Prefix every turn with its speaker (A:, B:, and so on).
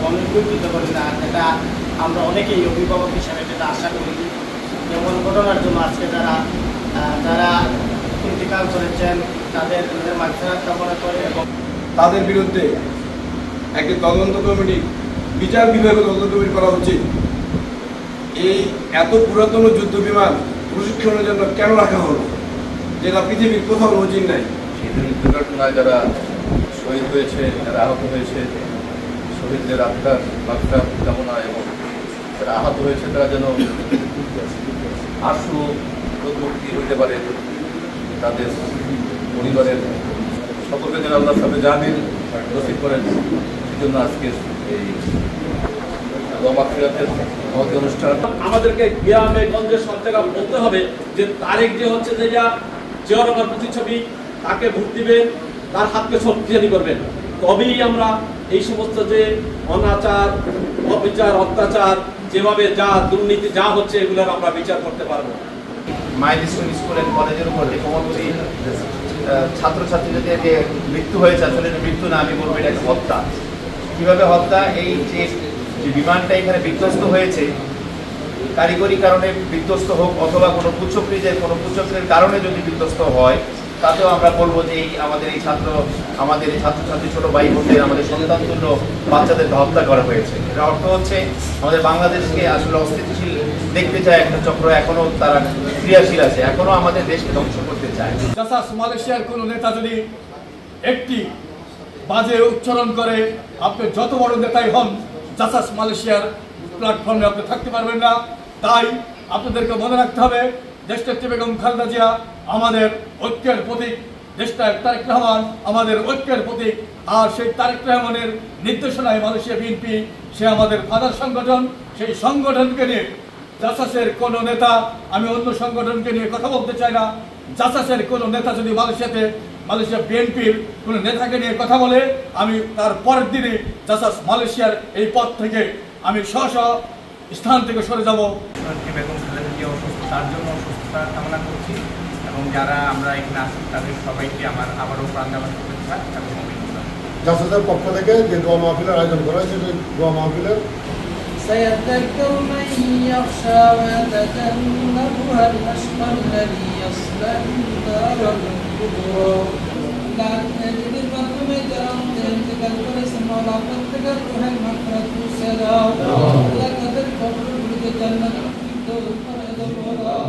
A: অনুপ্রেরিত করি না, যেটা আমরা অনেকেই অভিভাবক হিসাবে যেটা আশা করি। যেমন ঘটনার জন্য আজকে যারা ইন্তেকাল করেছেন তাদের মাগফিরাত কামনা করে এবং
B: তাদের বিরুদ্ধে একটি তদন্ত কমিটি, বিচার বিভাগীয় তদন্ত কমিটি করা উচিত। এই এত পুরাতন যুদ্ধ বিমান প্রশিক্ষণের জন্য কেন রাখা হলো, যেটা পৃথিবীর কোথাও নজির নাই।
C: সেদিন দুর্ঘটনায় যারা শহীদ হয়েছে, যারা আহত হয়েছে, শহীদদের আত্মার মাগফিরাত কামনা এবং যারা আহত হয়েছে তারা যেন আশু প্রতিমুক্তি হইতে পারে, তাদের পরিবারের সকলকে যেন আল্লাহ সাহেব জামিন নসিব করেন। সেই জন্য আজকের এই মাগফিরাতের মহতী অনুষ্ঠান।
D: আমাদেরকে গ্রামে গঞ্জে সব জায়গা বলতে হবে যে তারেক যে হচ্ছে যে জিয়া রহমান প্রতিচ্ছবি, তাকে ভোট দিবেন, তার হাতকে শক্তিশালী করবেন, তবেই আমরা এই সমস্ত যে অনাচার, অবিচার, অত্যাচার, যেভাবে যা দুর্নীতি যা হচ্ছে এগুলোর আমরা বিচার করতে পারবো।
E: মাইলস্টোন স্কুল অ্যান্ড কলেজের উপর যে কোমলমতি ছাত্রছাত্রীদের যে মৃত্যু হয়েছে, আসলে মৃত্যু না, আমি বলবো এটা একটা হত্যা। কীভাবে হত্যা? এই যে বিমানটা এখানে বিধ্বস্ত হয়েছে, কারিগরি কারণে বিধ্বস্ত হোক অথবা কোনো কুচক্রির কারণে যদি বিধ্বস্ত হয়, তাতেও আমরা বলবো যে আমাদের এই ছাত্রছাত্রী ছোট ভাই বোনদের, আমাদের সন্তান তুল্য বাচ্চাদেরকে হত্যা করা হয়েছে। এর অর্থ হচ্ছে আমাদের বাংলাদেশকে আসলে অস্থিতিশীল দেখতে চায় একটা চক্র, এখনো তারা ক্রিয়াশীল আছে, এখনো আমাদের দেশকে ধ্বংস করতে চায়।
F: জাসাস মালয়েশিয়ার কোনো নেতা যদি একটি বাজে উচ্চারণ করে, আপনি যত বড় নেতাই হন, জাসাস মালয়েশিয়ার প্ল্যাটফর্মে আপনি থাকতে পারবেন না। তাই আপনাদেরকে মনে রাখতে হবে, দেশনেত্রী বেগম খালেদা জিয়া আমাদের ঐক্যের প্রতীক, দেশনায়ক তারেক রহমান আমাদের ঐক্যের প্রতীক। আর সেই তারেক রহমানের নির্দেশনায় মালয়েশিয়া বিএনপি, সে আমাদের ফাদার সংগঠন। সেই সংগঠনকে নিয়ে জাসাসের কোনো নেতা, আমি অন্য সংগঠনকে নিয়ে কথা বলতে চাই না, জাসাসের কোনো নেতা যদি মালয়েশিয়া বিএনপির কোনো নেতাকে নিয়ে কথা বলে, আমি তার পরের দিনে জাসাস মালয়েশিয়ার এই পদ থেকে আমি স্থান থেকে সরে যাব।
G: বেগম খালেদা জিয়া অসুস্থ, তার জন্য অসুস্থতা কামনা করছি এবং যারা আমরা এখানে আছি তাদের সবাইকে আমার আবারও প্রাণদাবার শুভেচ্ছা এবং অভিনন্দন।
H: জাসাসের পক্ষ থেকে যে দোয়া মাহফিলের আয়োজন করা হয়েছে, সেই দোয়া মাহফিলের
I: سيذكر من يخشى ويتجنبها الأشقى الذي يصلى النار الكبرى الذين মাধ্যমে যারা ইন্তেকাল করেছেন, মাওলা প্রত্যেকের রূহের মাগফিরাত পৌঁছে দাও, আল্লাহ তাদের কবরগুলোকে জান্নাতুল ফিরদৌস করে দাও।